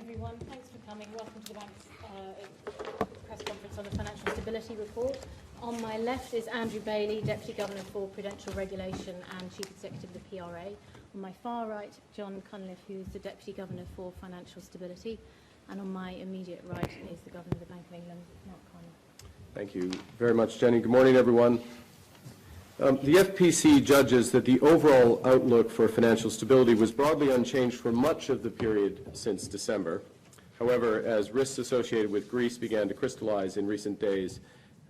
everyone. Thanks for coming. Welcome to the bank's press conference on the Financial Stability Report. On my left is Andrew Bailey, Deputy Governor for Prudential Regulation and Chief Executive of the PRA. On my far right, John Cunliffe, who is the Deputy Governor for Financial Stability. And on my immediate right is the Governor of the Bank of England, Mark Carney. Thank you very much, Jenny. Good morning, everyone. The FPC judges that the overall outlook for financial stability was broadly unchanged for much of the period since December. However, as risks associated with Greece began to crystallize in recent days,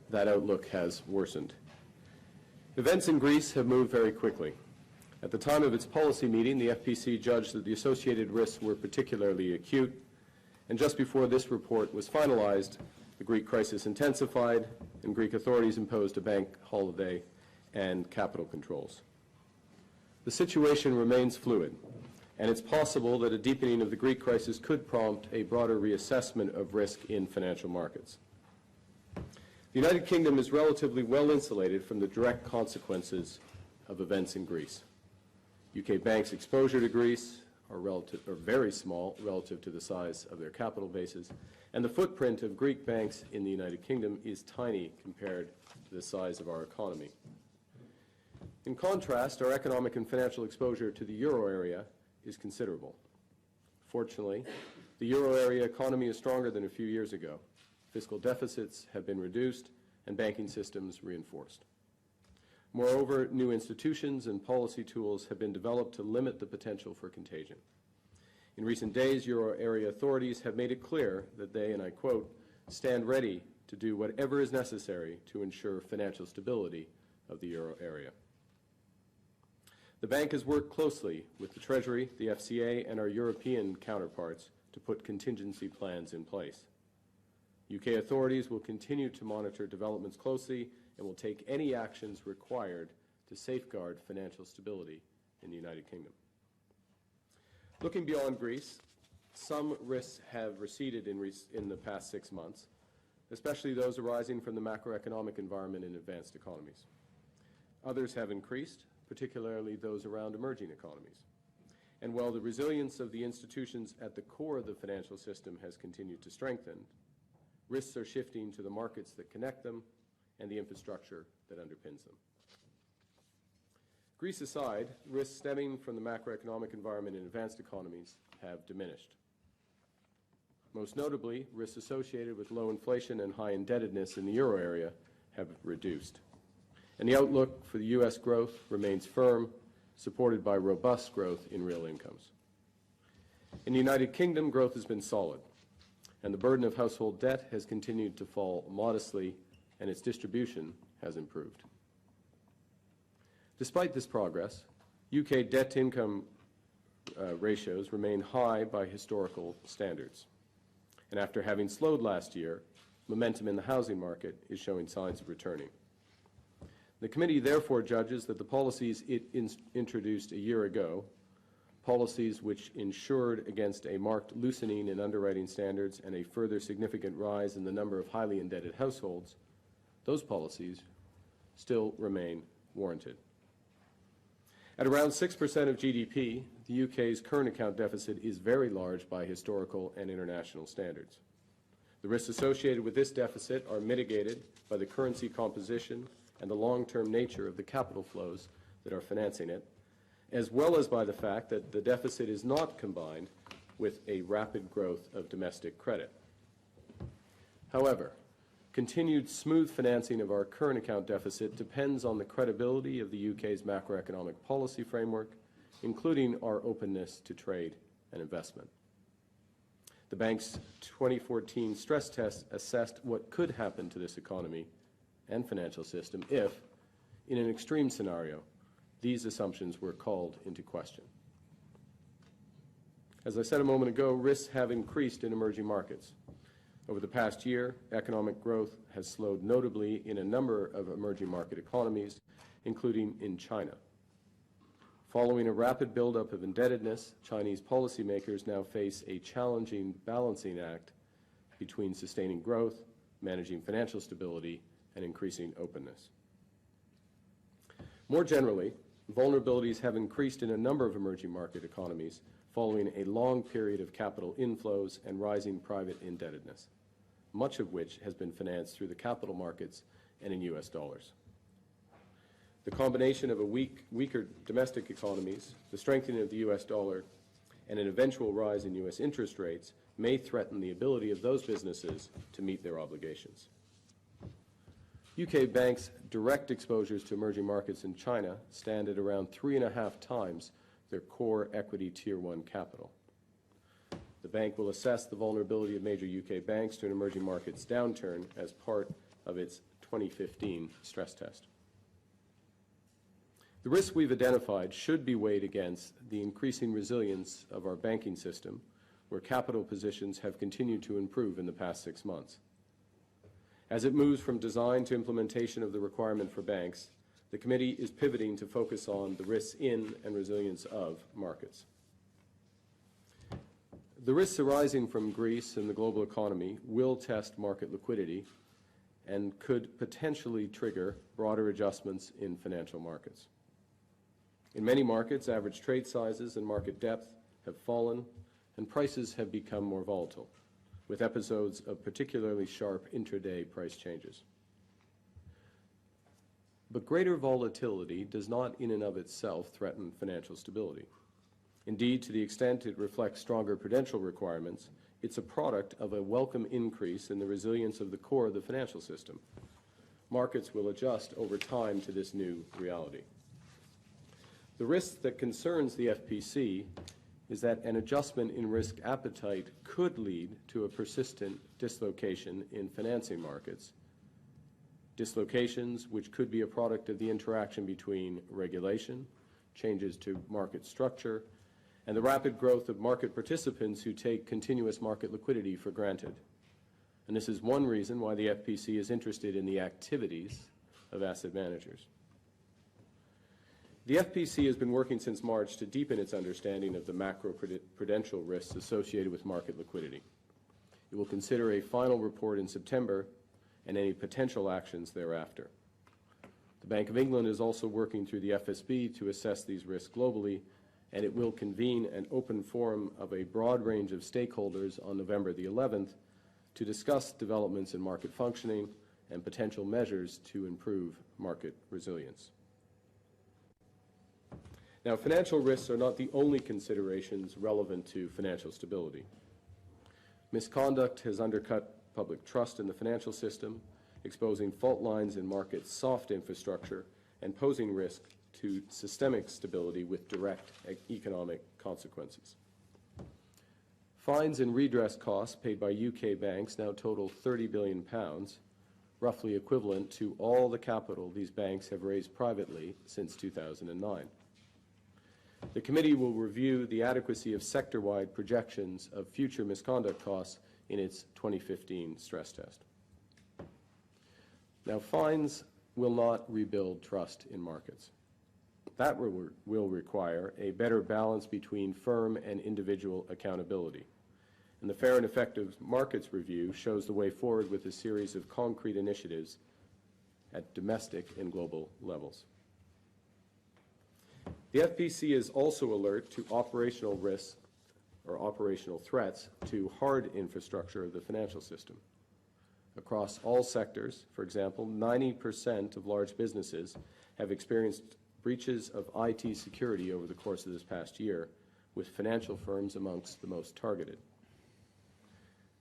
that outlook has worsened. Events in Greece have moved very quickly. At the time of its policy meeting, the FPC judged that the associated risks were particularly acute, and just before this report was finalized, the Greek crisis intensified, and Greek authorities imposed a bank holiday and capital controls. The situation remains fluid, and it's possible that a deepening of the Greek crisis could prompt a broader reassessment of risk in financial markets. The United Kingdom is relatively well insulated from the direct consequences of events in Greece. UK banks' exposure to Greece are very small relative to the size of their capital bases, and the footprint of Greek banks in the United Kingdom is tiny compared to the size of our economy. In contrast, our economic and financial exposure to the euro area is considerable. Fortunately, the euro area economy is stronger than a few years ago. Fiscal deficits have been reduced and banking systems reinforced. Moreover, new institutions and policy tools have been developed to limit the potential for contagion. In recent days, euro area authorities have made it clear that they, and I quote, stand ready to do whatever is necessary to ensure financial stability of the euro area. The bank has worked closely with the Treasury, the FCA, and our European counterparts to put contingency plans in place. UK authorities will continue to monitor developments closely and will take any actions required to safeguard financial stability in the United Kingdom. Looking beyond Greece, some risks have receded in the past 6 months, especially those arising from the macroeconomic environment in advanced economies. Others have increased, particularly those around emerging economies. And while the resilience of the institutions at the core of the financial system has continued to strengthen, risks are shifting to the markets that connect them and the infrastructure that underpins them. Greece aside, risks stemming from the macroeconomic environment in advanced economies have diminished. Most notably, risks associated with low inflation and high indebtedness in the euro area have reduced. And the outlook for the U.S. growth remains firm, supported by robust growth in real incomes. In the United Kingdom, growth has been solid, and the burden of household debt has continued to fall modestly, and its distribution has improved. Despite this progress, UK debt-to-income ratios remain high by historical standards. And after having slowed last year, momentum in the housing market is showing signs of returning. The committee therefore judges that the policies it introduced a year ago, policies which ensured against a marked loosening in underwriting standards and a further significant rise in the number of highly indebted households, those policies still remain warranted. At around 6% of GDP, the UK's current account deficit is very large by historical and international standards. The risks associated with this deficit are mitigated by the currency composition and the long-term nature of the capital flows that are financing it, as well as by the fact that the deficit is not combined with a rapid growth of domestic credit. However, continued smooth financing of our current account deficit depends on the credibility of the UK's macroeconomic policy framework, including our openness to trade and investment. The bank's 2014 stress test assessed what could happen to this economy and financial system if, in an extreme scenario, these assumptions were called into question. As I said a moment ago, risks have increased in emerging markets. Over the past year, economic growth has slowed notably in a number of emerging market economies, including in China. Following a rapid buildup of indebtedness, Chinese policymakers now face a challenging balancing act between sustaining growth, managing financial stability, and increasing openness. More generally, vulnerabilities have increased in a number of emerging market economies following a long period of capital inflows and rising private indebtedness, much of which has been financed through the capital markets and in U.S. dollars. The combination of weaker domestic economies, the strengthening of the U.S. dollar, and an eventual rise in U.S. interest rates may threaten the ability of those businesses to meet their obligations. UK banks' direct exposures to emerging markets in China stand at around 3.5 times their core equity Tier 1 capital. The bank will assess the vulnerability of major UK banks to an emerging markets downturn as part of its 2015 stress test. The risks we've identified should be weighed against the increasing resilience of our banking system, where capital positions have continued to improve in the past 6 months. As it moves from design to implementation of the requirement for banks, the committee is pivoting to focus on the risks in and resilience of markets. The risks arising from Greece and the global economy will test market liquidity and could potentially trigger broader adjustments in financial markets. In many markets, average trade sizes and market depth have fallen, and prices have become more volatile, with episodes of particularly sharp intraday price changes. But greater volatility does not in and of itself threaten financial stability. Indeed, to the extent it reflects stronger prudential requirements, it's a product of a welcome increase in the resilience of the core of the financial system. Markets will adjust over time to this new reality. The risk that concerns the FPC is that an adjustment in risk appetite could lead to a persistent dislocation in financing markets, dislocations which could be a product of the interaction between regulation, changes to market structure, and the rapid growth of market participants who take continuous market liquidity for granted. And this is one reason why the FPC is interested in the activities of asset managers. The FPC has been working since March to deepen its understanding of the macro-prudential risks associated with market liquidity. It will consider a final report in September and any potential actions thereafter. The Bank of England is also working through the FSB to assess these risks globally, and it will convene an open forum of a broad range of stakeholders on November the 11th to discuss developments in market functioning and potential measures to improve market resilience. Now, financial risks are not the only considerations relevant to financial stability. Misconduct has undercut public trust in the financial system, exposing fault lines in markets' soft infrastructure and posing risk to systemic stability with direct economic consequences. Fines and redress costs paid by UK banks now total £30 billion, roughly equivalent to all the capital these banks have raised privately since 2009. The committee will review the adequacy of sector-wide projections of future misconduct costs in its 2015 stress test. Now, fines will not rebuild trust in markets. That will require a better balance between firm and individual accountability. And the Fair and Effective Markets Review shows the way forward with a series of concrete initiatives at domestic and global levels. The FPC is also alert to operational risks or operational threats to hard infrastructure of the financial system. Across all sectors, for example, 90% of large businesses have experienced breaches of IT security over the course of this past year, with financial firms amongst the most targeted.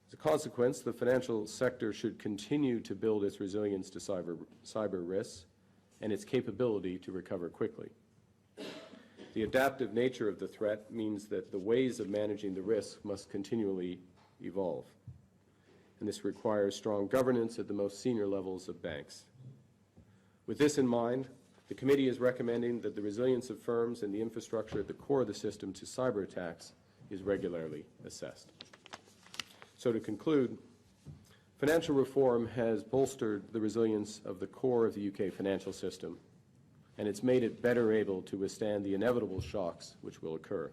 As a consequence, the financial sector should continue to build its resilience to cyber risks and its capability to recover quickly. The adaptive nature of the threat means that the ways of managing the risk must continually evolve. And this requires strong governance at the most senior levels of banks. With this in mind, the committee is recommending that the resilience of firms and the infrastructure at the core of the system to cyber attacks is regularly assessed. So to conclude, financial reform has bolstered the resilience of the core of the UK financial system, and it's made it better able to withstand the inevitable shocks which will occur.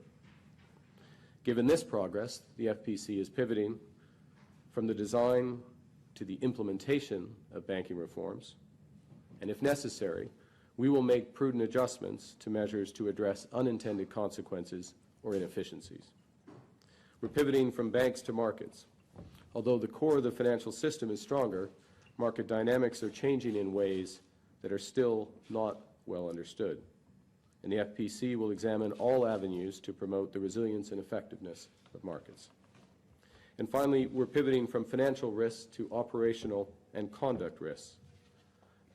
Given this progress, the FPC is pivoting from the design to the implementation of banking reforms, and if necessary, we will make prudent adjustments to measures to address unintended consequences or inefficiencies. We're pivoting from banks to markets. Although the core of the financial system is stronger, market dynamics are changing in ways that are still not well understood. And the FPC will examine all avenues to promote the resilience and effectiveness of markets. And finally, we're pivoting from financial risks to operational and conduct risks.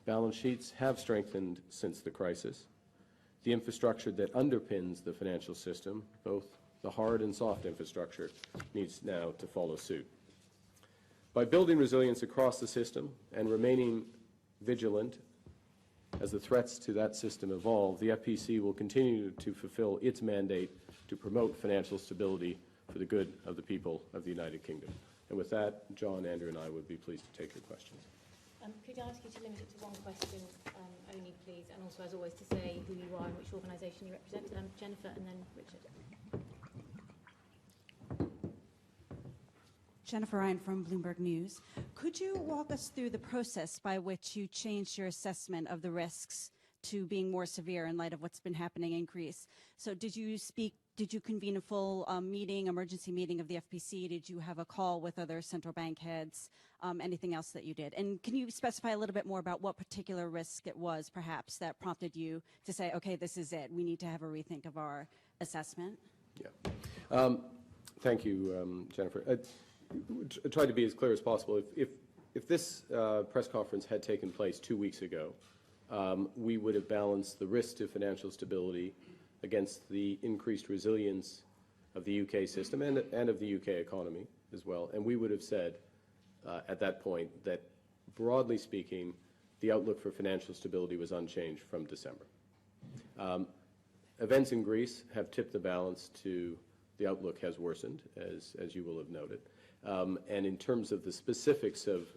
Balance sheets have strengthened since the crisis. The infrastructure that underpins the financial system, both the hard and soft infrastructure, needs now to follow suit. By building resilience across the system and remaining vigilant as the threats to that system evolve, the FPC will continue to fulfill its mandate to promote financial stability for the good of the people of the United Kingdom. And with that, John, Andrew, and I would be pleased to take your questions. Could I ask you to limit it to one question only, please, and also, as always, to say who you are and which organisation you represent. Jennifer and then Richard. Jennifer Ryan from Bloomberg News. Could you walk us through the process by which you changed your assessment of the risks to being more severe in light of what's been happening in Greece? So did you convene a full emergency meeting of the FPC? Did you have a call with other central bank heads? Anything else that you did? And can you specify a little bit more about what particular risk it was, perhaps, that prompted you to say, okay, this is it. We need to have a rethink of our assessment? Yeah. Thank you, Jennifer. I tried to be as clear as possible. If this press conference had taken place 2 weeks ago, we would have balanced the risk to financial stability against the increased resilience of the UK system and of the UK economy as well. And we would have said at that point that, broadly speaking, the outlook for financial stability was unchanged from December. Events in Greece have tipped the balance to the outlook has worsened, as you will have noted. And in terms of the specifics of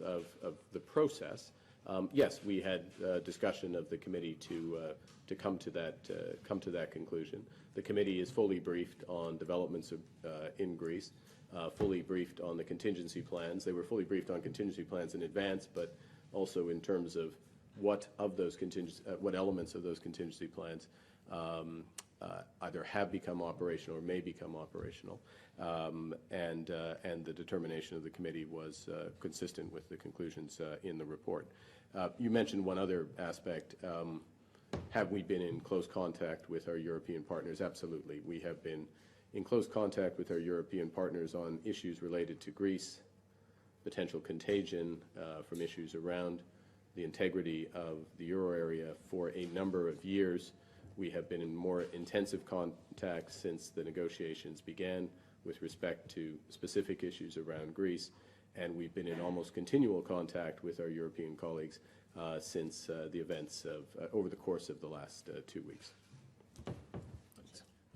the process, yes, we had discussion of the committee to come to that conclusion. The committee is fully briefed on developments in Greece, fully briefed on the contingency plans. They were fully briefed on contingency plans in advance, but also in terms of what elements of those contingency plans either have become operational or may become operational, and the determination of the committee was consistent with the conclusions in the report. You mentioned one other aspect. Have we been in close contact with our European partners? Absolutely. We have been in close contact with our European partners on issues related to Greece, potential contagion from issues around the integrity of the euro area for a number of years. We have been in more intensive contact since the negotiations began with respect to specific issues around Greece, and we've been in almost continual contact with our European colleagues since the events over the course of the last 2 weeks.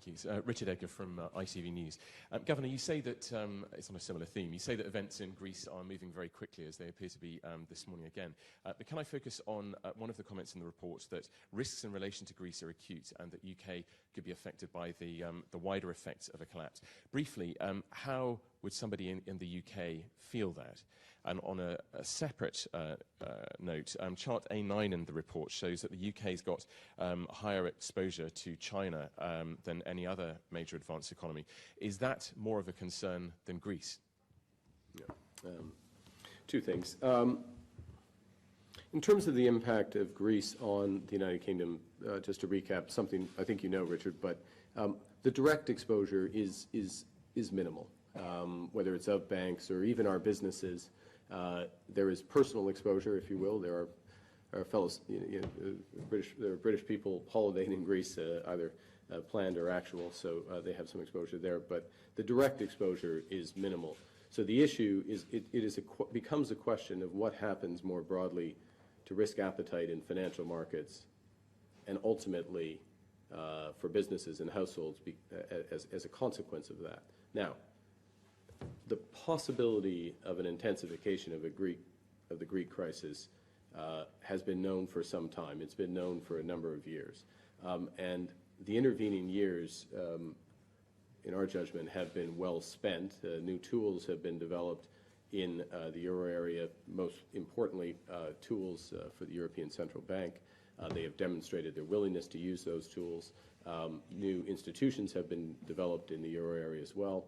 Thank you. Richard Edgar from ITV News. Governor, you say that, it's on a similar theme, you say that events in Greece are moving very quickly, as they appear to be this morning again. But can I focus on one of the comments in the report, that risks in relation to Greece are acute and that UK could be affected by the wider effects of a collapse? Briefly, how would somebody in the UK feel that? And on a separate note, chart A9 in the report shows that the UK's got higher exposure to China than any other major advanced economy. Is that more of a concern than Greece? Yeah. Two things. In terms of the impact of Greece on the United Kingdom, just to recap something I think you know, Richard, but the direct exposure is minimal. Whether it's of banks or even our businesses, there is personal exposure, if you will. There are fellows, there are British people holidaying in Greece, either planned or actual, so they have some exposure there. But the direct exposure is minimal. So the issue is, becomes a question of what happens more broadly to risk appetite in financial markets, and ultimately for businesses and households as a consequence of that. Now, the possibility of an intensification of the Greek crisis has been known for some time. It's been known for a number of years. And the intervening years, in our judgment, have been well spent. New tools have been developed in the euro area, most importantly, tools for the European Central Bank. They have demonstrated their willingness to use those tools. New institutions have been developed in the euro area as well.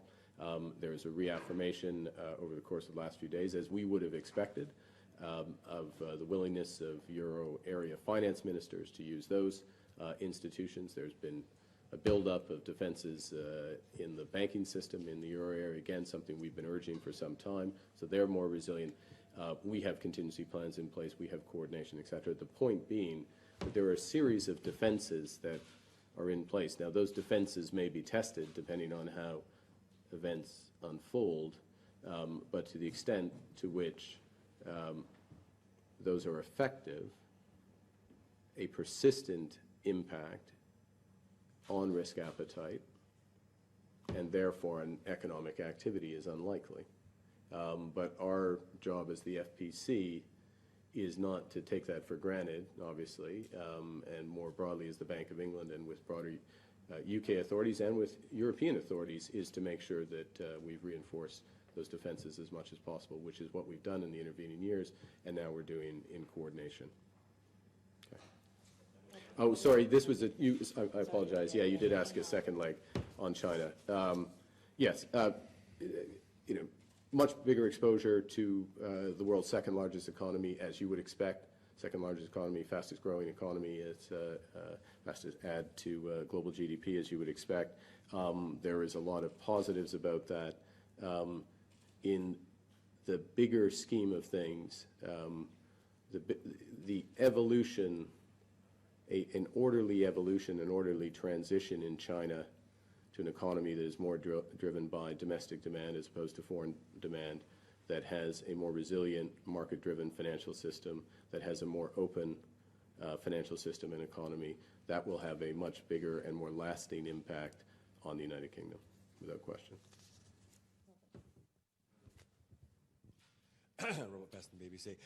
There's a reaffirmation over the course of the last few days, as we would have expected, of the willingness of Euro area finance ministers to use those institutions. There's been a buildup of defenses in the banking system in the Euro area, again, something we've been urging for some time, so they're more resilient. We have contingency plans in place, we have coordination, et cetera. The point being that there are a series of defenses that are in place. Now, those defenses may be tested depending on how events unfold, but to the extent to which those are effective, a persistent impact on risk appetite and therefore on economic activity is unlikely. But our job as the FPC is not to take that for granted, obviously, and more broadly as the Bank of England and with broader UK authorities and with European authorities, is to make sure that we've reinforced those defenses as much as possible, which is what we've done in the intervening years, and now we're doing in coordination. Okay. Oh, sorry, this was I apologize. Yeah, you did ask a second leg on China. Yes, you know, much bigger exposure to the world's second largest economy, as you would expect. Second largest economy, fastest growing economy, it's fastest add to global GDP, as you would expect. There is a lot of positives about that. In the bigger scheme of things, the evolution, an orderly evolution, an orderly transition in China to an economy that is more driven by domestic demand as opposed to foreign demand, that has a more resilient market-driven financial system, that has a more open financial system and economy, that will have a much bigger and more lasting impact on the United Kingdom, without question. Robert Beston, BBC.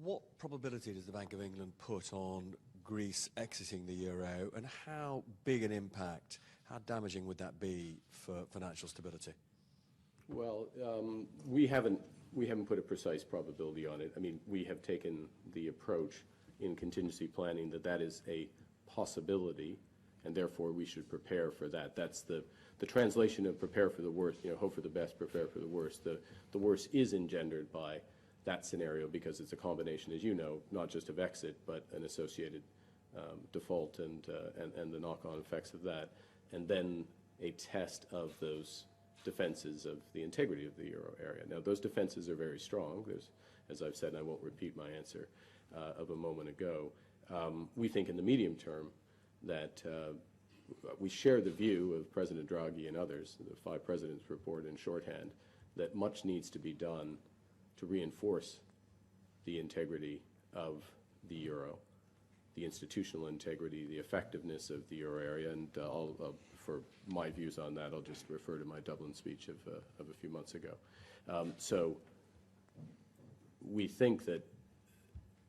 What probability does the Bank of England put on Greece exiting the euro, and how big an impact, how damaging would that be for financial stability? Well, we haven't put a precise probability on it. I mean, we have taken the approach in contingency planning that that is a possibility, and therefore we should prepare for that. That's the translation of prepare for the worst, you know, hope for the best, prepare for the worst. The worst is engendered by that scenario because it's a combination, as you know, not just of exit, but an associated default and the knock-on effects of that, and then a test of those defenses of the integrity of the euro area. Now, those defenses are very strong. There's, as I've said, and I won't repeat my answer of a moment ago, we think in the medium term that we share the view of President Draghi and others, the five presidents report in shorthand, that much needs to be done to reinforce the integrity of the euro, the institutional integrity, the effectiveness of the euro area, and for my views on that, I'll just refer to my Dublin speech of a few months ago. So we think that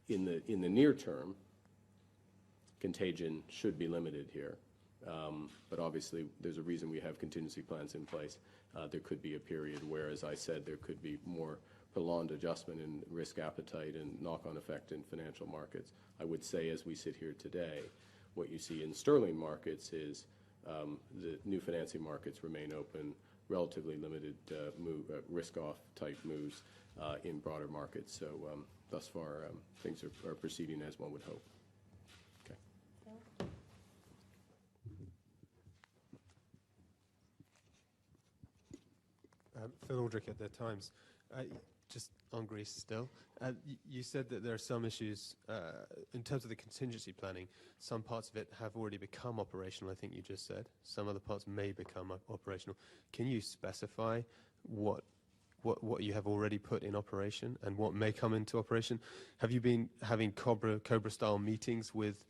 in the near term, contagion should be limited here. But obviously, there's a reason we have contingency plans in place. There could be a period where, as I said, there could be more prolonged adjustment in risk appetite and knock-on effect in financial markets. I would say, as we sit here today, what you see in sterling markets is the new financing markets remain open, relatively limited risk-off type moves in broader markets. So thus far, things are proceeding as one would hope. Okay. Phil Aldrich at The Times. Just on Greece still, you said that there are some issues in terms of the contingency planning. Some parts of it have already become operational, I think you just said. Some other parts may become operational. Can you specify what you have already put in operation and what may come into operation? Have you been having Cobra-style meetings with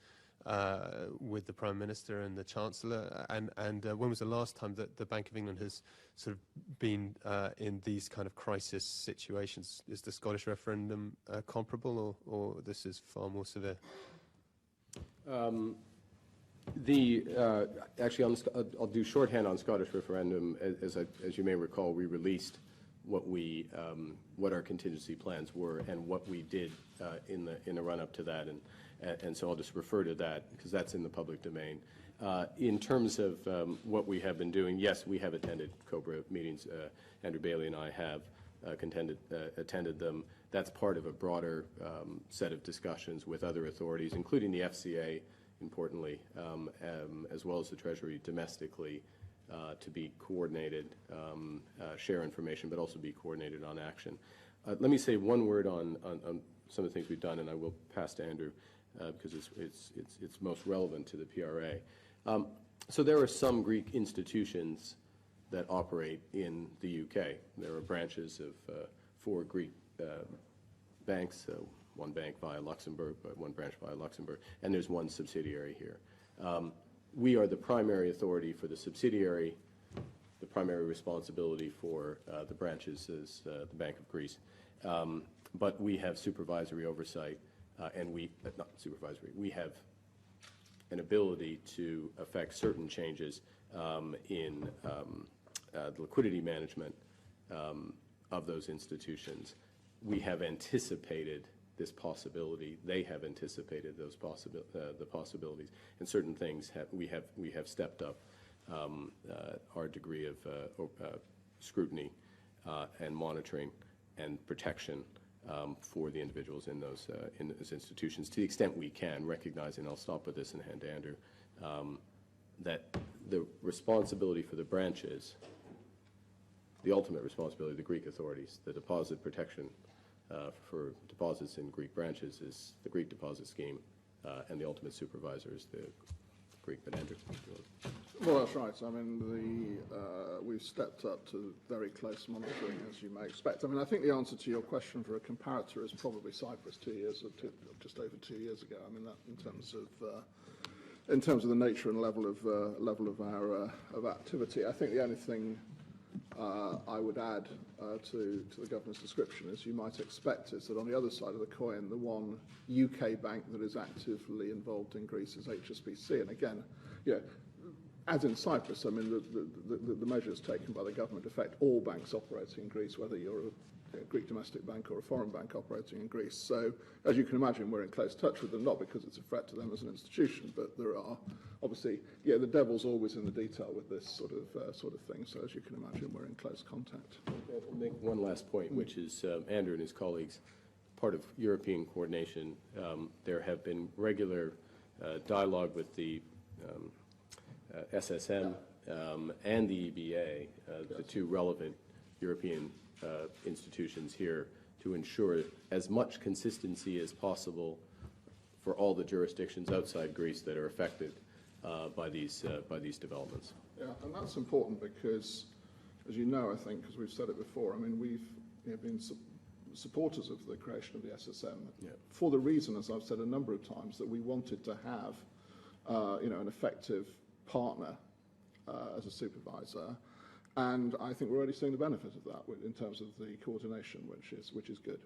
the Prime Minister and the Chancellor? And when was the last time that the Bank of England has sort of been in these kind of crisis situations? Is the Scottish referendum comparable, or this is far more severe? Actually, I'll do shorthand on Scottish referendum. As you may recall, we released what our contingency plans were and what we did in the run-up to that, and so I'll just refer to that because that's in the public domain. In terms of what we have been doing, yes, we have attended COBRA meetings. Andrew Bailey and I have attended them. That's part of a broader set of discussions with other authorities, including the FCA, importantly, as well as the Treasury domestically, to be coordinated, share information, but also be coordinated on action. Let me say one word on some of the things we've done, and I will pass to Andrew because it's most relevant to the PRA. So there are some Greek institutions that operate in the UK. There are branches of 4 Greek banks, one bank via Luxembourg, one branch via Luxembourg, and there's one subsidiary here. We are the primary authority for the subsidiary. The primary responsibility for the branches is the Bank of Greece. But we have supervisory oversight, and not supervisory, we have an ability to affect certain changes in the liquidity management of those institutions. We have anticipated this possibility. They have anticipated those the possibilities, and certain things we have stepped up our degree of scrutiny and monitoring and protection for the individuals in those institutions, to the extent we can, recognizing, I'll stop with this and hand to Andrew, that the responsibility for the branches, the ultimate responsibility of the Greek authorities, the deposit protection for deposits in Greek branches is the Greek deposit scheme, and the ultimate supervisor is the Greek. But Andrew. Well, that's right. I mean, we've stepped up to very close monitoring, as you may expect. I mean, I think the answer to your question for a comparator is probably Cyprus 2 years, or just over 2 years ago. I mean, that in terms of the nature and level of our activity. I think the only thing I would add to the Governor's description, as you might expect, is that on the other side of the coin, the one UK bank that is actively involved in Greece is HSBC. And again, as in Cyprus, I mean, the measures taken by the government affect all banks operating in Greece, whether you're a Greek domestic bank or a foreign bank operating in Greece. So, as you can imagine, we're in close touch with them, not because it's a threat to them as an institution, but there are obviously, the devil's always in the detail with this sort of thing. So, as you can imagine, we're in close contact. I'll make one last point, which is Andrew and his colleagues, part of European coordination. There have been regular dialogue with the SSM and the EBA, the two relevant European institutions here, to ensure as much consistency as possible for all the jurisdictions outside Greece that are affected by these developments. Yeah, and that's important because, as you know, I think, because we've said it before, I mean, we've been supporters of the creation of the SSM for the reason, as I've said a number of times, that we wanted to have an effective partner as a supervisor, and I think we're already seeing the benefit of that in terms of the coordination, which is good.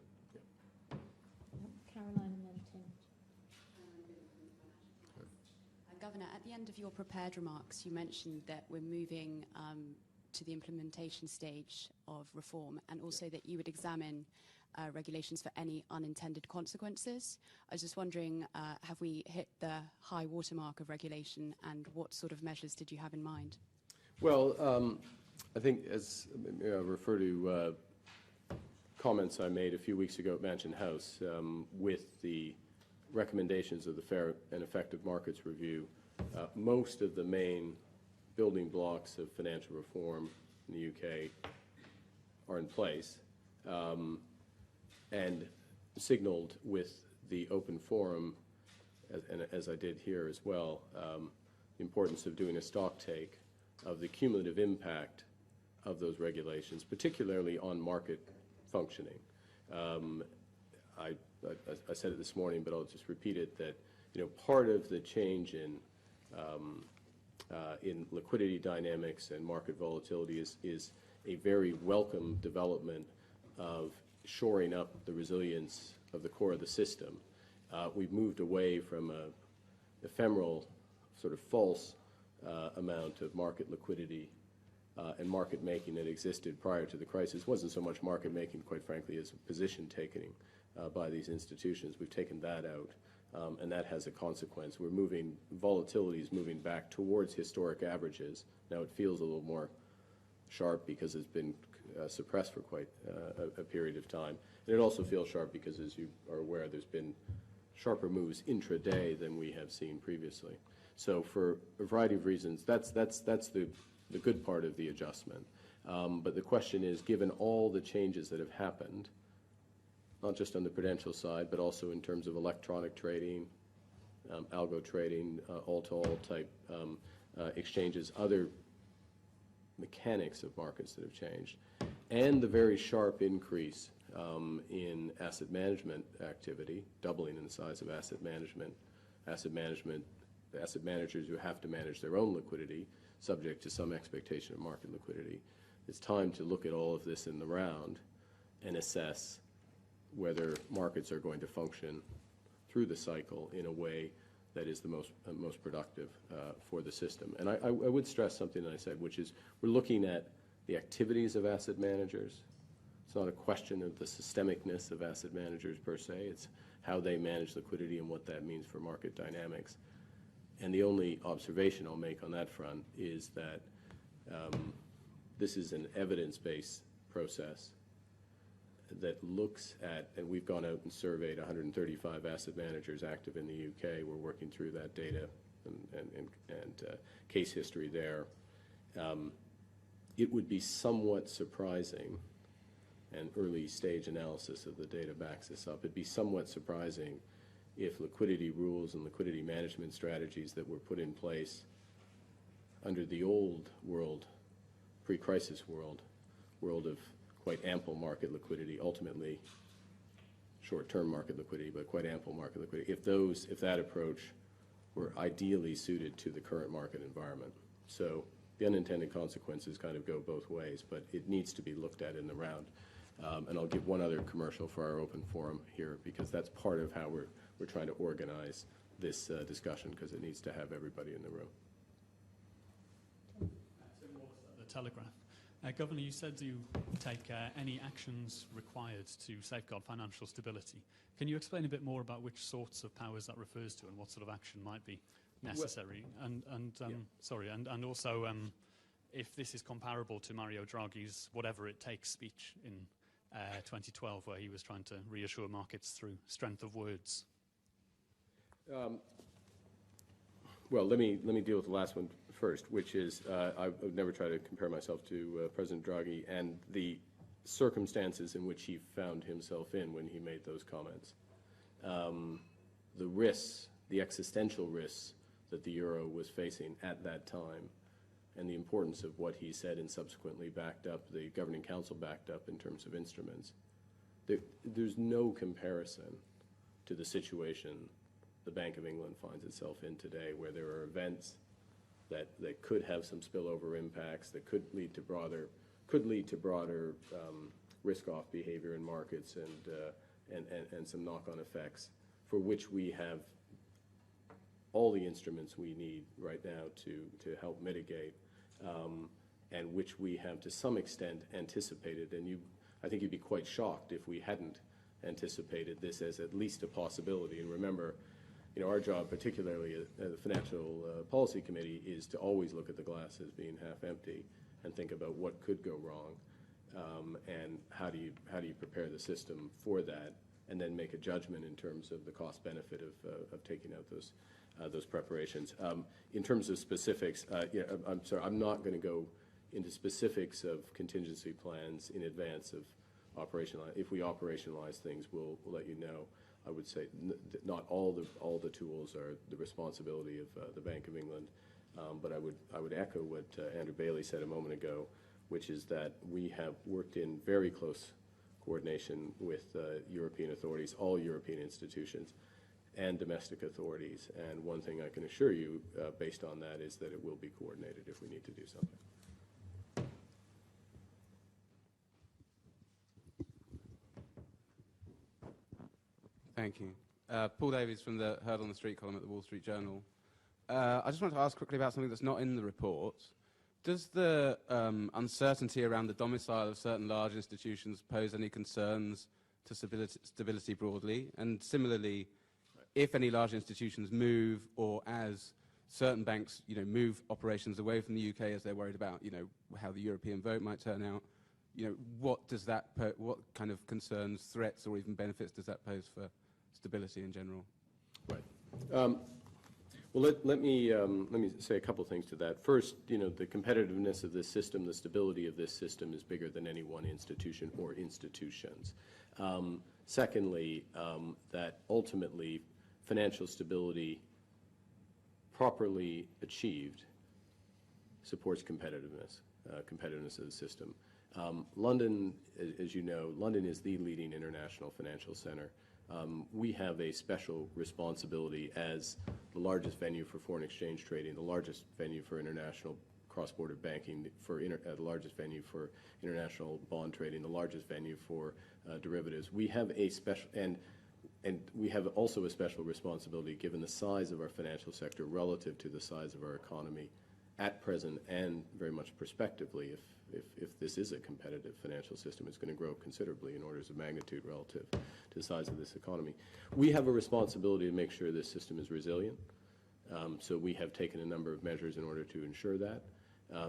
Caroline and then Tim. Governor, at the end of your prepared remarks, you mentioned that we're moving to the implementation stage of reform, and also that you would examine regulations for any unintended consequences. I was just wondering, have we hit the high watermark of regulation, and what sort of measures did you have in mind? Well, I think, as I refer to comments I made a few weeks ago at Mansion House, with the recommendations of the Fair and Effective Markets Review, most of the main building blocks of financial reform in the UK are in place, and signaled with the open forum, and as I did here as well, the importance of doing a stock take of the cumulative impact of those regulations, particularly on market functioning. I said it this morning, but I'll just repeat it, that part of the change in liquidity dynamics and market volatility is a very welcome development of shoring up the resilience of the core of the system. We've moved away from an ephemeral, sort of false amount of market liquidity and market making that existed prior to the crisis. It wasn't so much market making, quite frankly, as position taking by these institutions. We've taken that out, and that has a consequence. Volatility is moving back towards historic averages. Now it feels a little more sharp because it's been suppressed for quite a period of time. And it also feels sharp because, as you are aware, there's been sharper moves intraday than we have seen previously. So for a variety of reasons, that's the good part of the adjustment. But the question is, given all the changes that have happened, not just on the prudential side, but also in terms of electronic trading, algo trading, all-to-all type exchanges, other mechanics of markets that have changed, and the very sharp increase in asset management activity, doubling in the size of asset managers who have to manage their own liquidity, subject to some expectation of market liquidity. It's time to look at all of this in the round and assess whether markets are going to function through the cycle in a way that is the most productive for the system. And I would stress something that I said, which is we're looking at the activities of asset managers. It's not a question of the systemicness of asset managers per se. It's how they manage liquidity and what that means for market dynamics. And the only observation I'll make on that front is that this is an evidence-based process that looks at, and we've gone out and surveyed 135 asset managers active in the UK. We're working through that data and case history there. It would be somewhat surprising, and early stage analysis of the data backs this up, it'd be somewhat surprising if liquidity rules and liquidity management strategies that were put in place under the old world, pre-crisis world of quite ample market liquidity, ultimately short-term market liquidity, but quite ample market liquidity, if that approach were ideally suited to the current market environment. So the unintended consequences kind of go both ways, but it needs to be looked at in the round. And I'll give one other commercial for our open forum here, because that's part of how we're trying to organize this discussion, because it needs to have everybody in the room. The Telegraph. Governor, you said you take any actions required to safeguard financial stability. Can you explain a bit more about which sorts of powers that refers to and what sort of action might be necessary? And also if this is comparable to Mario Draghi's whatever it takes speech in 2012, where he was trying to reassure markets through strength of words. Well, let me deal with the last one first, which is I would never try to compare myself to President Draghi and the circumstances in which he found himself in when he made those comments. The risks, the existential risks that the euro was facing at that time, and the importance of what he said and subsequently backed up, the Governing Council backed up in terms of instruments. There's no comparison to the situation the Bank of England finds itself in today, where there are events that could have some spillover impacts, that could lead to broader risk-off behavior in markets and some knock-on effects, for which we have all the instruments we need right now to help mitigate, and which we have to some extent anticipated. And I think you'd be quite shocked if we hadn't anticipated this as at least a possibility. And remember, our job, particularly at the Financial Policy Committee, is to always look at the glass as being half empty and think about what could go wrong, and how do you prepare the system for that, and then make a judgment in terms of the cost benefit of taking out those preparations. In terms of specifics, I'm sorry, I'm not going to go into specifics of contingency plans in advance of operationalize. If we operationalize things, we'll let you know. I would say not all the tools are the responsibility of the Bank of England, but I would echo what Andrew Bailey said a moment ago, which is that we have worked in very close coordination with European authorities, all European institutions, and domestic authorities. And one thing I can assure you, based on that, is that it will be coordinated if we need to do something. Thank you. Paul Davies from the Heard on the Street column at the Wall Street Journal. I just wanted to ask quickly about something that's not in the report. Does the uncertainty around the domicile of certain large institutions pose any concerns to stability broadly? And similarly, if any large institutions move, or as certain banks, move operations away from the UK as they're worried about, how the European vote might turn out, what kind of concerns, threats, or even benefits does that pose for stability in general? Right. Well, let me say a couple things to that. First, the competitiveness of this system, the stability of this system is bigger than any one institution or institutions. Secondly, that ultimately financial stability properly achieved supports competitiveness of the system. London, as you know, London is the leading international financial center. We have a special responsibility as the largest venue for foreign exchange trading, the largest venue for international cross-border banking, the largest venue for international bond trading, the largest venue for derivatives. We have a special, and we have also a special responsibility given the size of our financial sector relative to the size of our economy at present and very much prospectively. If this is a competitive financial system, it's going to grow considerably in orders of magnitude relative to the size of this economy. We have a responsibility to make sure this system is resilient. So we have taken a number of measures in order to ensure that,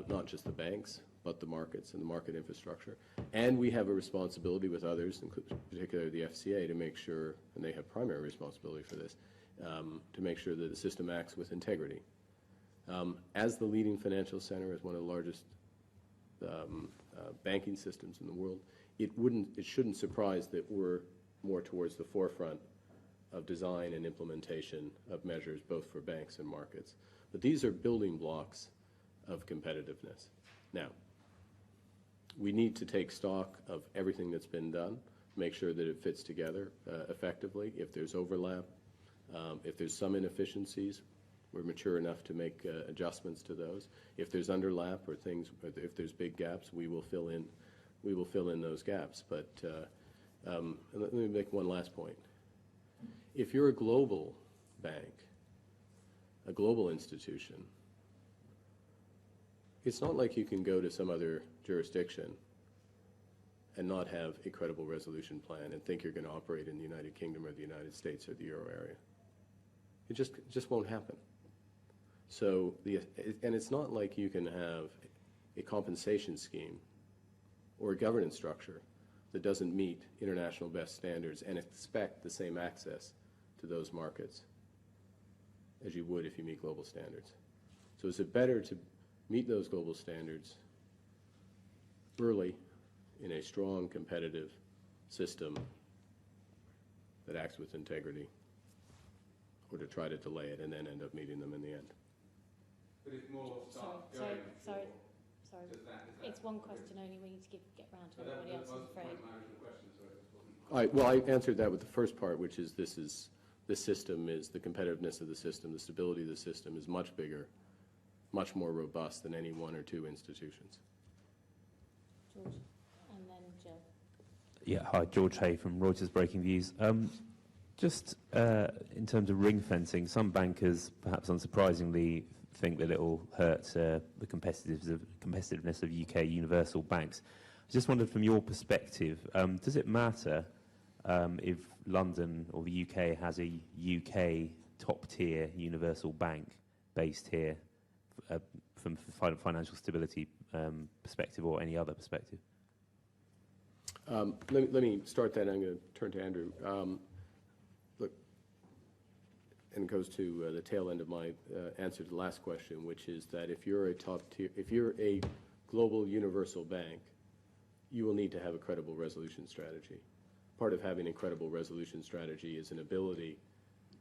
not just the banks, but the markets and the market infrastructure. And we have a responsibility with others, particularly the FCA, to make sure, and they have primary responsibility for this, to make sure that the system acts with integrity. As the leading financial center, as one of the largest banking systems in the world, it shouldn't surprise that we're more towards the forefront of design and implementation of measures both for banks and markets. But these are building blocks of competitiveness. Now, we need to take stock of everything that's been done, make sure that it fits together effectively. If there's overlap, if there's some inefficiencies, we're mature enough to make adjustments to those. If there's underlap or if there's big gaps, we will fill in those gaps. But let me make one last point. If you're a global bank, a global institution, it's not like you can go to some other jurisdiction and not have a credible resolution plan and think you're going to operate in the United Kingdom or the United States or the Euro area. It just won't happen. So and it's not like you can have a compensation scheme or a governance structure that doesn't meet international best standards and expect the same access to those markets as you would if you meet global standards. So is it better to meet those global standards early in a strong competitive system that acts with integrity, or to try to delay it and then end up meeting them in the end? But if more Sorry. It's one question only. We need to get round to everybody else, I'm afraid. All right, well, I answered that with the first part, which is this system is the competitiveness of the system, the stability of the system is much bigger, much more robust than any one or two institutions. George, and then Jill. Yeah, hi, George Hay from Reuters Breaking Views. Just in terms of ring fencing, some bankers, perhaps unsurprisingly, think that it will hurt the competitiveness of UK universal banks. I just wondered, from your perspective, does it matter if London or the UK has a UK top-tier universal bank based here from financial stability perspective or any other perspective? Let me start that. I'm going to turn to Andrew. Look, and it goes to the tail end of my answer to the last question, which is that if you're a global universal bank, you will need to have a credible resolution strategy. Part of having a credible resolution strategy is an ability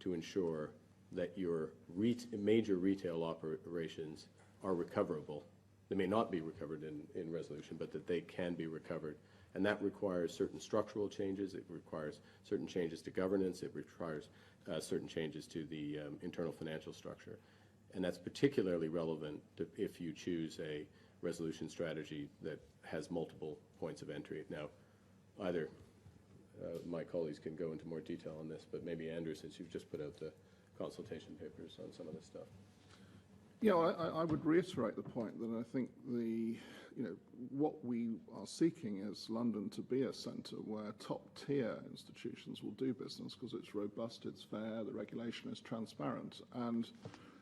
to ensure that your major retail operations are recoverable. They may not be recovered in resolution, but that they can be recovered. And that requires certain structural changes. It requires certain changes to governance. It requires certain changes to the internal financial structure. And that's particularly relevant if you choose a resolution strategy that has multiple points of entry. Now, either my colleagues can go into more detail on this, but maybe Andrew, since you've just put out the consultation papers on some of this stuff. Yeah, I would reiterate the point that I think what we are seeking is London to be a centre where top-tier institutions will do business because it's robust, it's fair, the regulation is transparent. And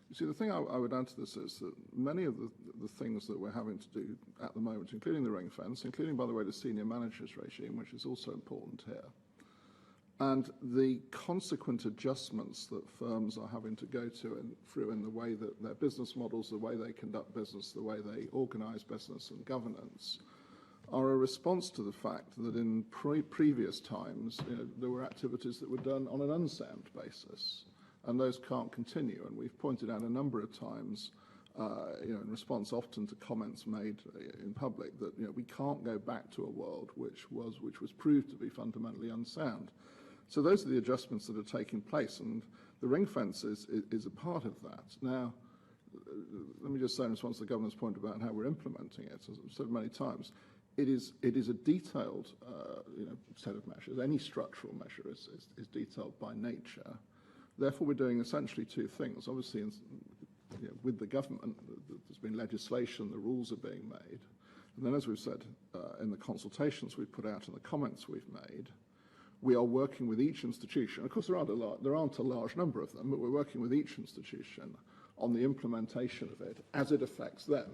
you see, the thing I would add to this is that many of the things that we're having to do at the moment, including the ring fence, including, by the way, the senior managers regime, which is also important here, and the consequent adjustments that firms are having to go through in the way that their business models, the way they conduct business, the way they organise business and governance, are a response to the fact that in previous times there were activities that were done on an unsound basis, and those can't continue. And we've pointed out a number of times, in response often to comments made in public, that we can't go back to a world which was proved to be fundamentally unsound. So those are the adjustments that are taking place, and the ring fence is a part of that. Now, let me just say in response to the Governor's point about how we're implementing it, as I've said many times, it is a detailed set of measures. Any structural measure is detailed by nature. Therefore, we're doing essentially two things. Obviously, with the government, there's been legislation, the rules are being made. And then, as we've said, in the consultations we've put out and the comments we've made, we are working with each institution. Of course, there aren't a large number of them, but we're working with each institution on the implementation of it as it affects them,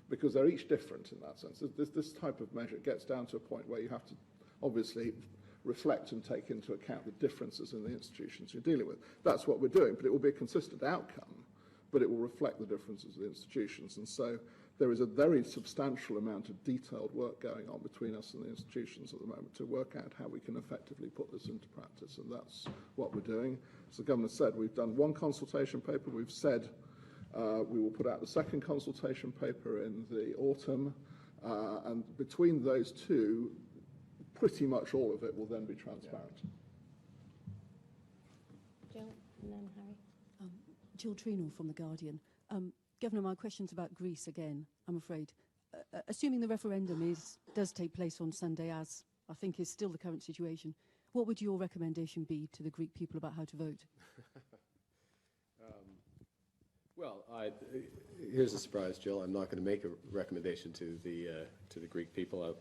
because they're each different in that sense. This type of measure gets down to a point where you have to obviously reflect and take into account the differences in the institutions you're dealing with. That's what we're doing, but it will be a consistent outcome, but it will reflect the differences of the institutions. And so there is a very substantial amount of detailed work going on between us and the institutions at the moment to work out how we can effectively put this into practice, and that's what we're doing. As the Governor said, we've done one consultation paper. We've said we will put out the second consultation paper in the autumn, and between those two, pretty much all of it will then be transparent. Jill, and then Harry. Jill Treenall from The Guardian. Governor, my question's about Greece again, I'm afraid. Assuming the referendum does take place on Sunday, as I think is still the current situation, what would your recommendation be to the Greek people about how to vote? Well, here's a surprise, Jill. I'm not going to make a recommendation to the Greek people. I'll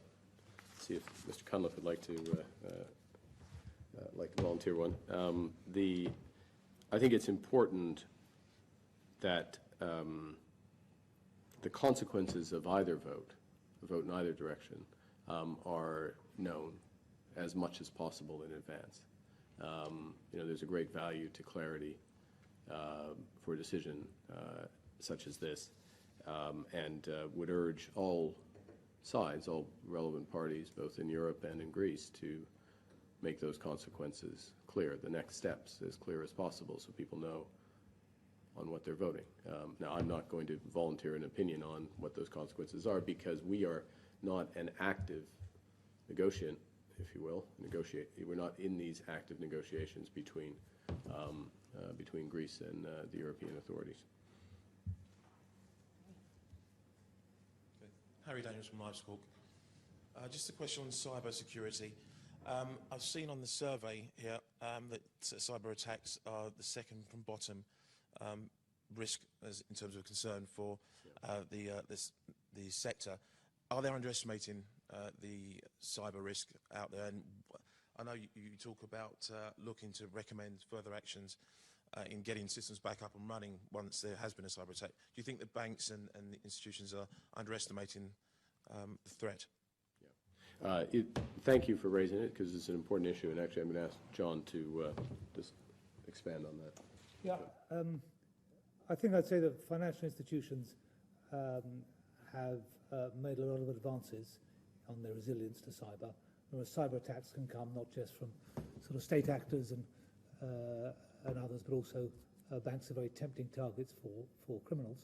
see if Mr. Cunliffe would like to volunteer one. I think it's important that the consequences of either vote, a vote in either direction, are known as much as possible in advance. There's a great value to clarity for a decision such as this, and would urge all sides, all relevant parties, both in Europe and in Greece, to make those consequences clear, the next steps as clear as possible, so people know on what they're voting. Now, I'm not going to volunteer an opinion on what those consequences are, because we are not an active negotiant, if you will. We're not in these active negotiations between Greece and the European authorities. Okay. Harry Daniels from LiveSquawk. Just a question on cyber security. I've seen on the survey here that cyber attacks are the second from bottom risk in terms of concern for the sector. Are they underestimating the cyber risk out there? And I know you talk about looking to recommend further actions in getting systems back up and running once there has been a cyber attack. Do you think the banks and the institutions are underestimating the threat? Thank you for raising it, because it's an important issue, and actually I'm going to ask John to just expand on that. Yeah, I think I'd say that financial institutions have made a lot of advances on their resilience to cyber, whereas cyber attacks can come not just from sort of state actors and others, but also banks are very tempting targets for criminals,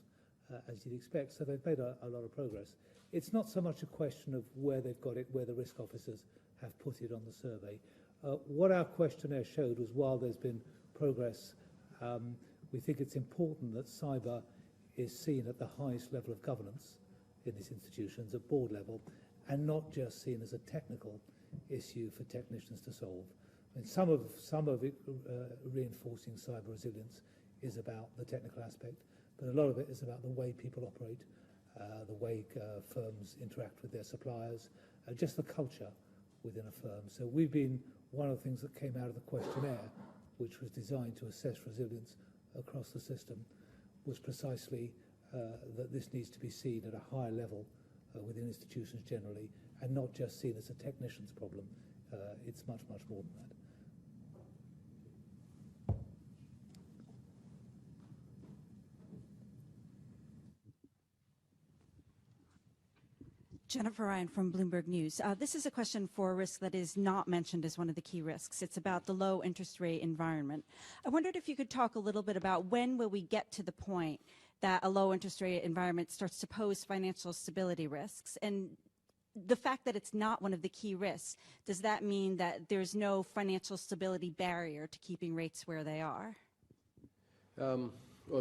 as you'd expect. So they've made a lot of progress. It's not so much a question of where they've got it, where the risk officers have put it on the survey. What our questionnaire showed was, while there's been progress, we think it's important that cyber is seen at the highest level of governance in these institutions, at board level, and not just seen as a technical issue for technicians to solve. I mean, some of it, reinforcing cyber resilience is about the technical aspect, but a lot of it is about the way people operate, the way firms interact with their suppliers, just the culture within a firm. So we've been, one of the things that came out of the questionnaire, which was designed to assess resilience across the system, was precisely that this needs to be seen at a higher level within institutions generally, and not just seen as a technician's problem. It's much, much more than that. Jennifer Ryan from Bloomberg News. This is a question for a risk that is not mentioned as one of the key risks. It's about the low interest rate environment. I wondered if you could talk a little bit about when will we get to the point that a low interest rate environment starts to pose financial stability risks, and the fact that it's not one of the key risks, does that mean that there's no financial stability barrier to keeping rates where they are? Well,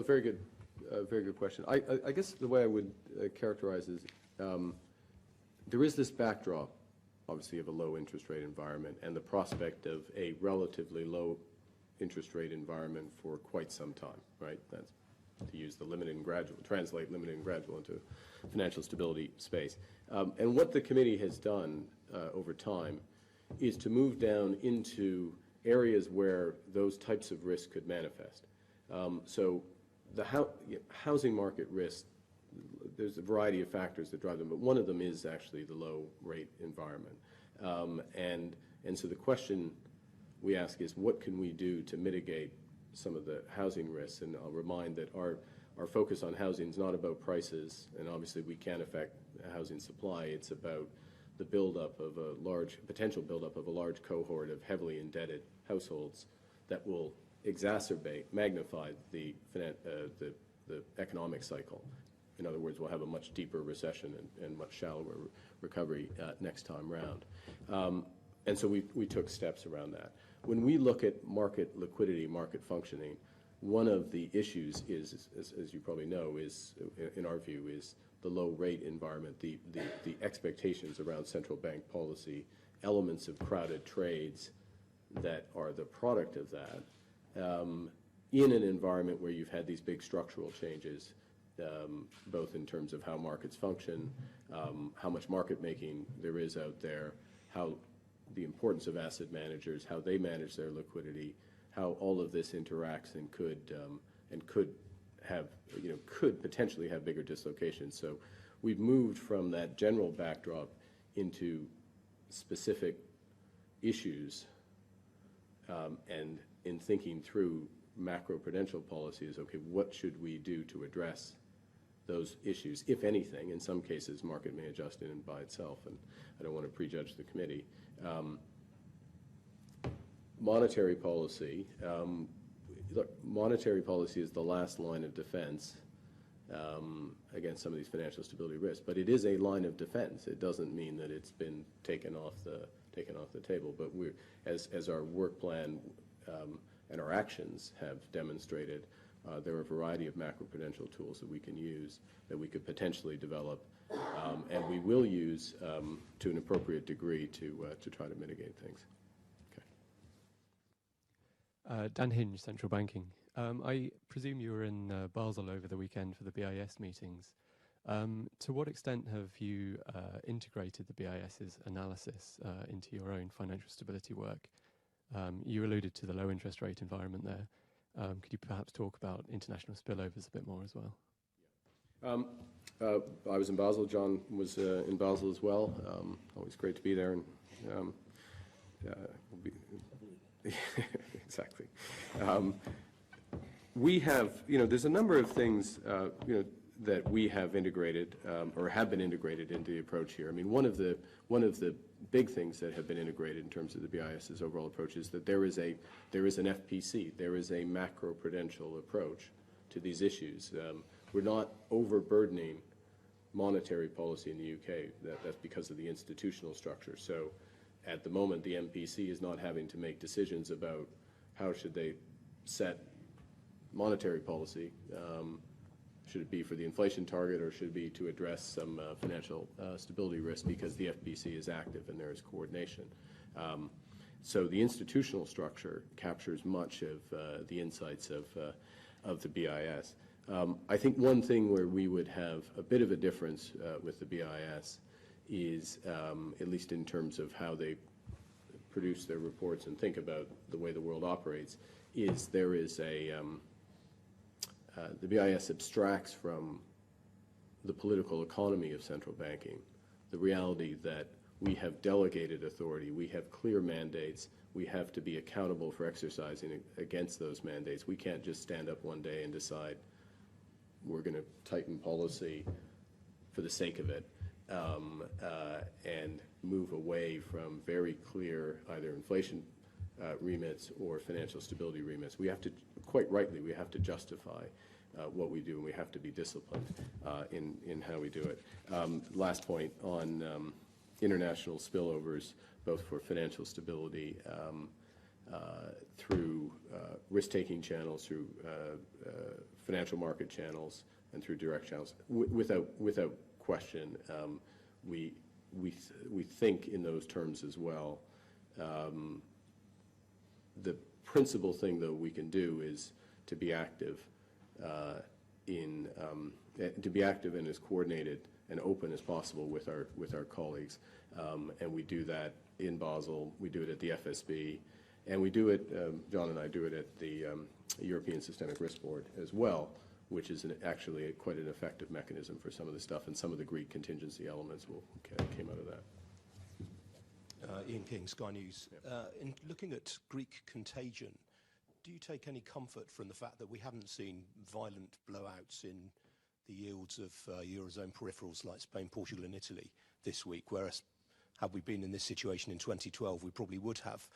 very good question. I guess the way I would characterize is there is this backdrop, obviously, of a low interest rate environment and the prospect of a relatively low interest rate environment for quite some time, right? That's to use the limited and gradual, translate limited and gradual into financial stability space. And what the committee has done over time is to move down into areas where those types of risks could manifest. So the housing market risk, there's a variety of factors that drive them, but one of them is actually the low rate environment. And so the question we ask is, what can we do to mitigate some of the housing risks? And I'll remind that our focus on housing is not about prices, and obviously we can't affect housing supply. It's about the buildup of a large, potential buildup of a large cohort of heavily indebted households that will exacerbate, magnify the economic cycle. In other words, we'll have a much deeper recession and much shallower recovery next time round. And so we took steps around that. When we look at market liquidity, market functioning, one of the issues is, as you probably know, is, in our view, is the low rate environment, the expectations around central bank policy, elements of crowded trades that are the product of that, in an environment where you've had these big structural changes, both in terms of how markets function, how much market making there is out there, how the importance of asset managers, how they manage their liquidity, how all of this interacts and could have, could potentially have bigger dislocations. So we've moved from that general backdrop into specific issues, and in thinking through macroprudential policies, okay, what should we do to address those issues, if anything? In some cases, market may adjust in and by itself, and I don't want to prejudge the committee. Monetary policy. Look, monetary policy is the last line of defense against some of these financial stability risks, but it is a line of defense. It doesn't mean that it's been taken off the table. But we're, as our work plan and our actions have demonstrated, there are a variety of macroprudential tools that we can use, that we could potentially develop, and we will use to an appropriate degree to try to mitigate things. Okay. Dan Hinge, Central Banking. I presume you were in Basel over the weekend for the BIS meetings. To what extent have you integrated the BIS's analysis into your own financial stability work? You alluded to the low interest rate environment there. Could you perhaps talk about international spillovers a bit more as well? I was in Basel. John was in Basel as well. Always great to be there. And exactly. We have, there's a number of things, that we have integrated or have been integrated into the approach here. I mean, one of the big things that have been integrated in terms of the BIS's overall approach is that there is an FPC, there is a macroprudential approach to these issues. We're not overburdening monetary policy in the UK. That's because of the institutional structure. So at the moment, the MPC is not having to make decisions about how should they set monetary policy. Should it be for the inflation target, or should it be to address some financial stability risk, because the FPC is active and there is coordination. So the institutional structure captures much of the insights of the BIS. I think one thing where we would have a bit of a difference with the BIS is, at least in terms of how they produce their reports and think about the way the world operates, is there is the BIS abstracts from the political economy of central banking, the reality that we have delegated authority, we have clear mandates, we have to be accountable for exercising against those mandates. We can't just stand up one day and decide we're going to tighten policy for the sake of it and move away from very clear either inflation remits or financial stability remits. We have to, quite rightly, we have to justify what we do, and we have to be disciplined in how we do it. Last point on international spillovers, both for financial stability through risk-taking channels, through financial market channels, and through direct channels. Without question, we think in those terms as well. The principal thing, though, we can do is to be active and as coordinated and open as possible with our colleagues, and we do that in Basel. We do it at the FSB, and we do it. John and I do it at the European Systemic Risk Board as well, which is actually quite an effective mechanism for some of the stuff, and some of the Greek contingency elements came out of that. Ian King, Sky News. In looking at Greek contagion, do you take any comfort from the fact that we haven't seen violent blowouts in the yields of Eurozone peripherals like Spain, Portugal and Italy this week, whereas had we been in this situation in 2012, we probably would have?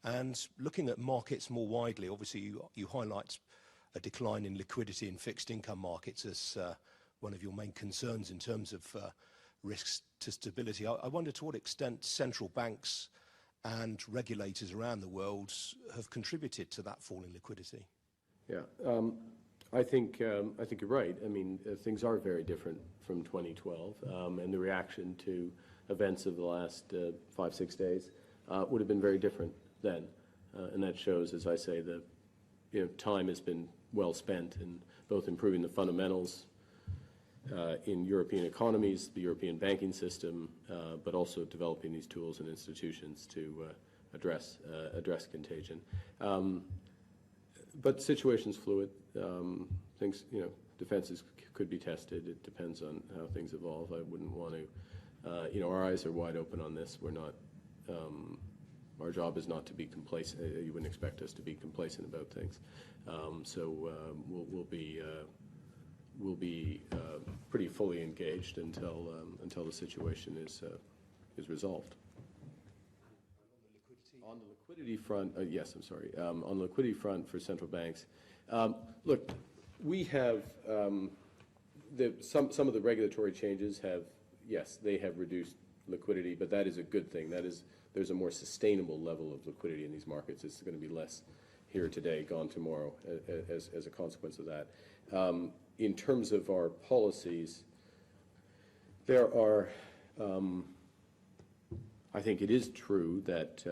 And looking at markets more widely, obviously you highlight a decline in liquidity in fixed income markets as one of your main concerns in terms of risks to stability. I wonder to what extent central banks and regulators around the world have contributed to that fall in liquidity. Yeah, I think you're right. I mean, things are very different from 2012, and the reaction to events of the last 5-6 days would have been very different then, and that shows, as I say, the time has been well spent in both improving the fundamentals in European economies, the European banking system, but also developing these tools and institutions to address contagion. But the situation's fluid. Things, defenses could be tested. It depends on how things evolve. I wouldn't want to, our eyes are wide open on this. We're not. Our job is not to be complacent. You wouldn't expect us to be complacent about things. So we'll be pretty fully engaged until the situation is resolved. On the liquidity front, yes, I'm sorry. On the liquidity front for central banks, look, we have some of the regulatory changes have, yes, they have reduced liquidity, but that is a good thing. There's a more sustainable level of liquidity in these markets. It's going to be less here today, gone tomorrow, as a consequence of that. In terms of our policies, there are, I think it is true that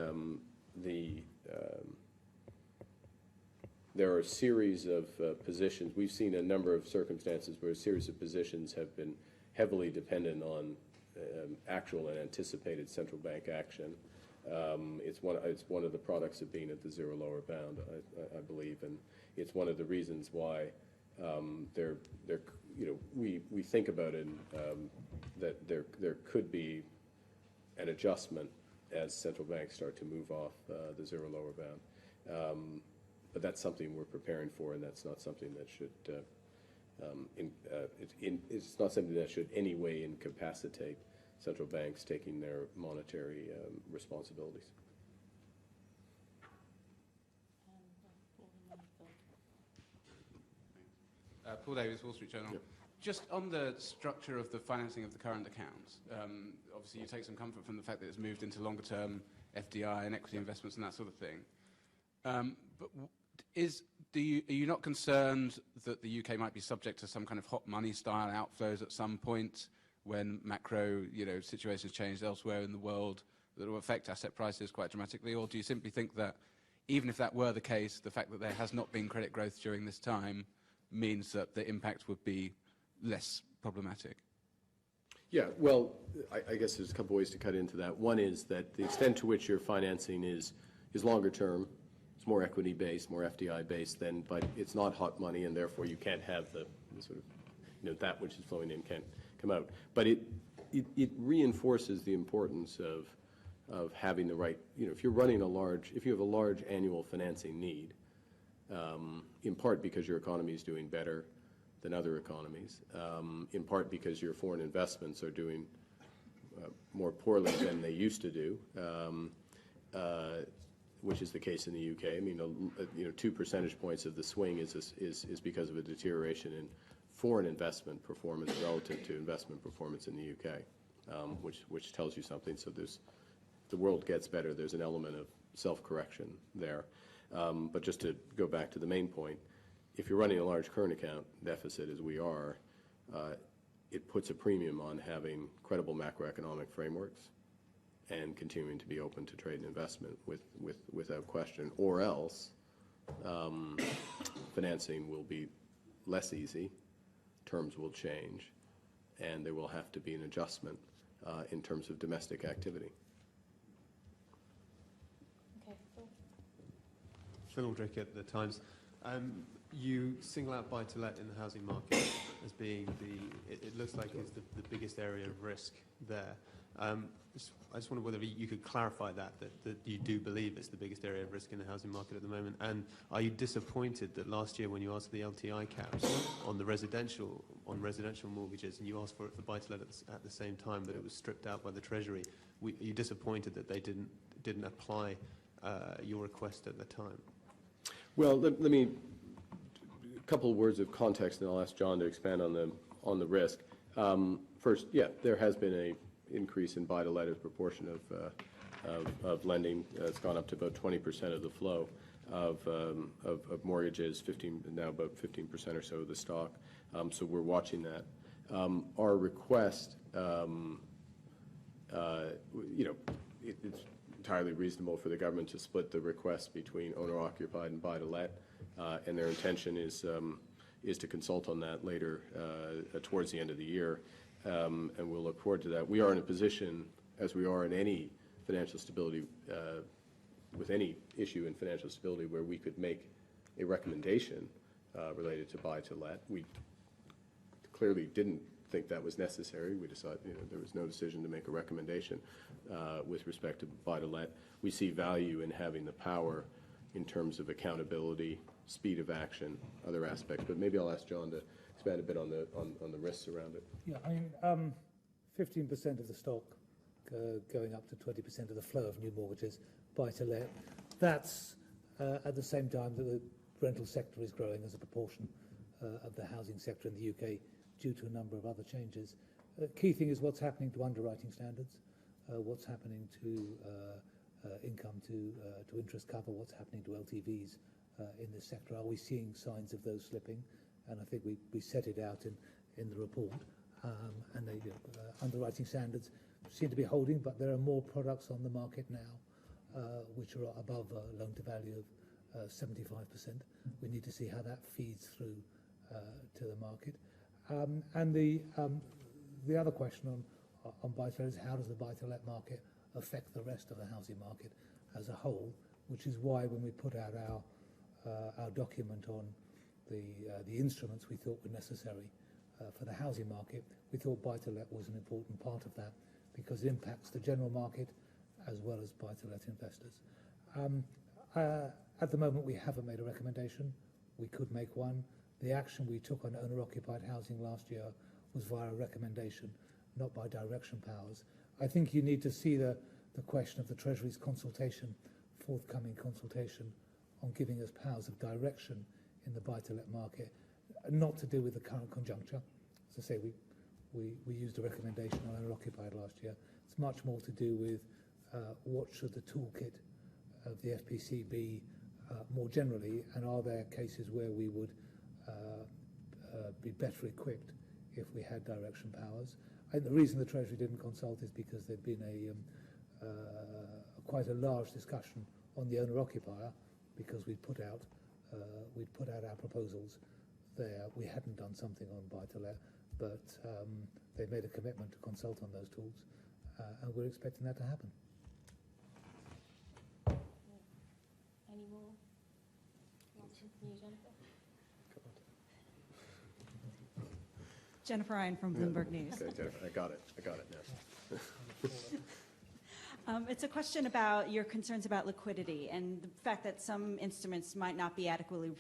there are a series of positions. We've seen a number of circumstances where a series of positions have been heavily dependent on actual and anticipated central bank action. It's one of the products of being at the zero lower bound, I believe, and it's one of the reasons why we think about it that there could be an adjustment as central banks start to move off the zero lower bound. But that's something we're preparing for, and that's not something that should it's not something that should any way incapacitate central banks taking their monetary responsibilities. Paul Davies, Wall Street Journal. Yep. Just on the structure of the financing of the current accounts, obviously you take some comfort from the fact that it's moved into longer-term FDI and equity investments and that sort of thing. But are you not concerned that the UK might be subject to some kind of hot money style outflows at some point when macro situations change elsewhere in the world that will affect asset prices quite dramatically? Or do you simply think that even if that were the case, the fact that there has not been credit growth during this time means that the impact would be less problematic? Yeah, well, I guess there's a couple ways to cut into that. One is that the extent to which your financing is longer term, it's more equity based, more FDI based, but it's not hot money, and therefore you can't have the sort of, that which is flowing in can't come out. But it reinforces the importance of having the right, if you're running if you have a large annual financing need, in part because your economy is doing better than other economies, in part because your foreign investments are doing more poorly than they used to do, which is the case in the UK. I mean, 2 percentage points of the swing is because of a deterioration in foreign investment performance relative to investment performance in the UK, which tells you something. So the world gets better. There's an element of self-correction there. But just to go back to the main point, if you're running a large current account deficit, as we are, it puts a premium on having credible macroeconomic frameworks and continuing to be open to trade and investment without question, or else financing will be less easy, terms will change, and there will have to be an adjustment in terms of domestic activity. Okay, Phil. Phil Aldrich at The Times. You single out buy-to-let in the housing market as being it looks like it's the biggest area of risk there. I just wonder whether you could clarify that you do believe it's the biggest area of risk in the housing market at the moment. And are you disappointed that last year when you asked for the LTI caps on residential mortgages, and you asked for it for buy-to-let at the same time, that it was stripped out by the Treasury? Are you disappointed that they didn't apply your request at the time? Well, let me a couple of words of context, and I'll ask John to expand on the risk. First, yeah, there has been a increase in buy-to-let as proportion of lending. It's gone up to about 20% of the flow of mortgages, now about 15% or so of the stock. So we're watching that. Our request, it's entirely reasonable for the government to split the request between owner-occupied and buy-to-let, and their intention is to consult on that later towards the end of the year. And we'll look forward to that. We are in a position, as we are in any financial stability, with any issue in financial stability, where we could make a recommendation related to buy-to-let. We clearly didn't think that was necessary. We decided there was no decision to make a recommendation with respect to buy-to-let. We see value in having the power in terms of accountability, speed of action, other aspects. But maybe I'll ask John to expand a bit on the risks around it. Yeah, I mean, 15% of the stock going up to 20% of the flow of new mortgages, buy-to-let. That's at the same time that the rental sector is growing as a proportion of the housing sector in the UK due to a number of other changes. The key thing is what's happening to underwriting standards, what's happening to income to interest cover, what's happening to LTVs in this sector. Are we seeing signs of those slipping? And I think we set it out in the report. And the underwriting standards seem to be holding, but there are more products on the market now which are above a loan-to-value of 75%. We need to see how that feeds through to the market. And the other question on buy-to-let is how does the buy-to-let market affect the rest of the housing market as a whole, which is why when we put out our document on the instruments we thought were necessary for the housing market, we thought buy-to-let was an important part of that because it impacts the general market as well as buy-to-let investors. At the moment, we haven't made a recommendation. We could make one. The action we took on owner-occupied housing last year was via a recommendation, not by direction powers. I think you need to see the question of the Treasury's forthcoming consultation on giving us powers of direction in the buy-to-let market, not to do with the current conjuncture. As I say, we used a recommendation on owner-occupied last year. It's much more to do with what should the toolkit of the FPC be more generally, and are there cases where we would be better equipped if we had direction powers. And the reason the Treasury didn't consult is because there'd been quite a large discussion on the owner-occupier, because we'd put out our proposals there we hadn't done something on buy-to-let, but they made a commitment to consult on those tools, and we're expecting that to happen. Any more? From you, Jennifer? Jennifer Ryan from Bloomberg News. Okay, Jennifer, I got it now. It's a question about your concerns about liquidity and the fact that some instruments might not be adequately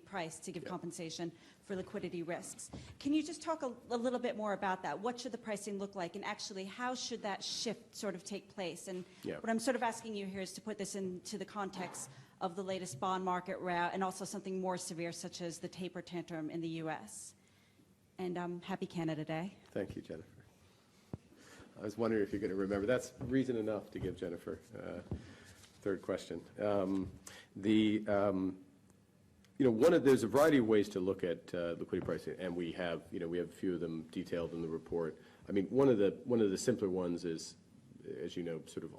priced to give compensation for liquidity risks. Can you just talk a little bit more about that? What should the pricing look like, and actually how should that shift sort of take place? And what I'm sort of asking you here is to put this into the context of the latest bond market rout and also something more severe such as the taper tantrum in the U.S. And happy Canada Day. Thank you, Jennifer. I was wondering if you're going to remember. That's reason enough to give Jennifer third question. There's a variety of ways to look at liquidity pricing, and we have a few of them detailed in the report. I mean, one of the simpler ones is, as you know, sort of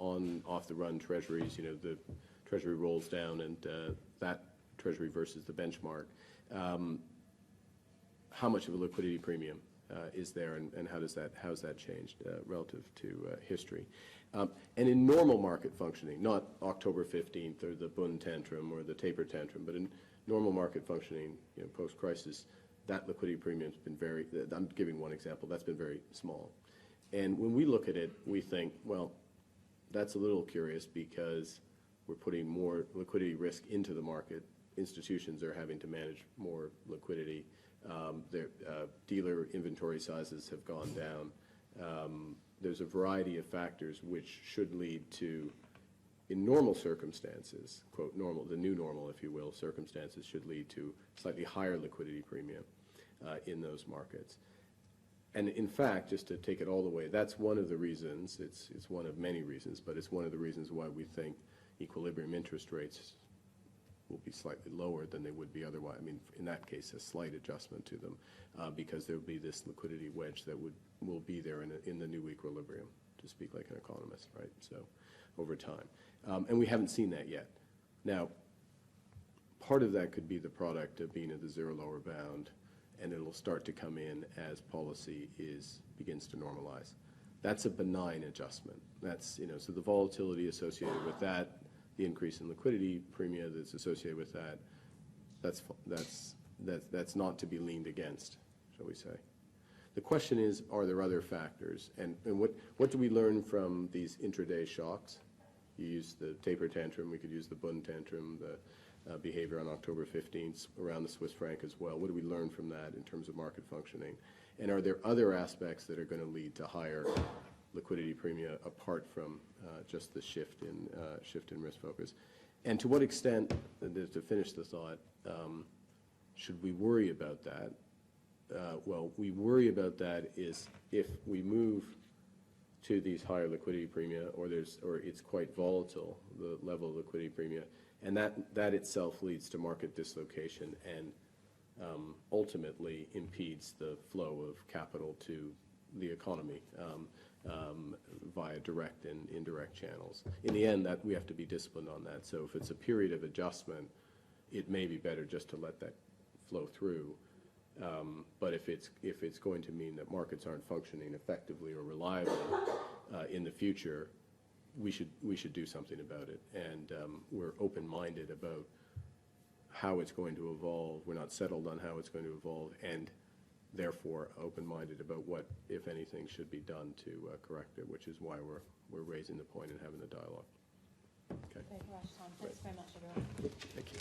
off the run treasuries. The treasury rolls down, and that treasury versus the benchmark. How much of a liquidity premium is there, and how's that changed relative to history? And in normal market functioning, not October 15th or the Bund tantrum or the taper tantrum, but in normal market functioning, post-crisis, that liquidity premium's been very, I'm giving one example, that's been very small. And when we look at it, we think, well, that's a little curious because we're putting more liquidity risk into the market. Institutions are having to manage more liquidity. Their dealer inventory sizes have gone down. There's a variety of factors which should lead to, in normal circumstances, quote normal, the new normal, if you will, circumstances should lead to slightly higher liquidity premium in those markets. And in fact, just to take it all the way, that's one of the reasons, it's one of many reasons, but it's one of the reasons why we think equilibrium interest rates will be slightly lower than they would be otherwise. I mean, in that case, a slight adjustment to them because there will be this liquidity wedge that will be there in the new equilibrium, to speak like an economist, right? So over time. And we haven't seen that yet. Now, part of that could be the product of being at the zero lower bound, and it'll start to come in as policy begins to normalize. That's a benign adjustment. That's, so the volatility associated with that, the increase in liquidity premium that's associated with that, that's not to be leaned against, shall we say. The question is, are there other factors? And what do we learn from these intraday shocks? You use the taper tantrum, we could use the Bund tantrum, the behavior on October 15th around the Swiss franc as well. What do we learn from that in terms of market functioning? And are there other aspects that are going to lead to higher liquidity premia apart from just the shift in risk focus? And to what extent, to finish the thought, should we worry about that? Well, we worry about that is if we move to these higher liquidity premia, or it's quite volatile, the level of liquidity premia, and that itself leads to market dislocation and ultimately impedes the flow of capital to the economy via direct and indirect channels. In the end, that we have to be disciplined on that. So if it's a period of adjustment, it may be better just to let that flow through. But if it's going to mean that markets aren't functioning effectively or reliably in the future, we should do something about it. And we're open-minded about how it's going to evolve. We're not settled on how it's going to evolve, and therefore open-minded about what, if anything, should be done to correct it, which is why we're raising the point and having the dialogue. Okay. Thanks very much, everyone. Thank you.